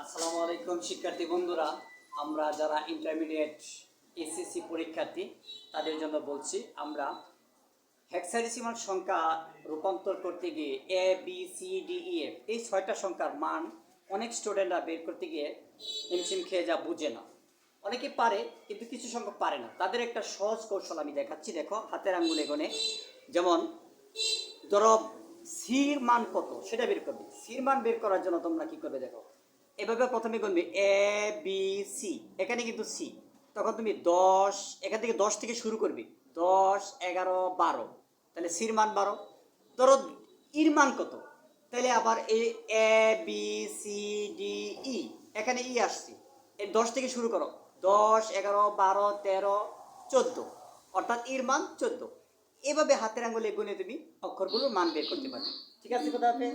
আসসালামু আলাইকুম শিক্ষার্থী বন্ধুরা, আমরা যারা ইন্টারমিডিয়েট এসএসসি পরীক্ষার্থী তাদের জন্য বলছি। আমরা হেক্সাডেসিমাল সংখ্যা রূপান্তর করতে গিয়ে A B C D E F এই 6টা সংখ্যার মান অনেক স্টুডেন্টরা বের করতে গিয়ে হিমশিম খেয়ে যা বুঝে না। অনেকে পারে কিন্তু কিছু সংখ্যা পারে না। তাদের একটা সহজ কৌশল আমি দেখাচ্ছি, দেখো হাতের আঙ্গুলে গনে। যেমন ধরো সির মান কত সেটা বের করবে। সির মান বের করার জন্য তোমরা কি করবে দেখো, এভাবে প্রথমে গুনবে এ বি সি, এখানে কিন্তু সি, তখন তুমি 10, এখান থেকে 10 থেকে শুরু করবে, 10 11 12, তাহলে সির মান 12। ধরো ইর মান কত, তাহলে আবার এই এ বি সি ডি ই, এখানে ই আসছে, এই 10 থেকে শুরু করো, 10 11 12 13 14, অর্থাৎ ইর মান 14। এভাবে হাতের আঙ্গুলে গুনে তুমি অক্ষরগুলোর মান বের করতে পারবে। ঠিক আছে কথা হবে।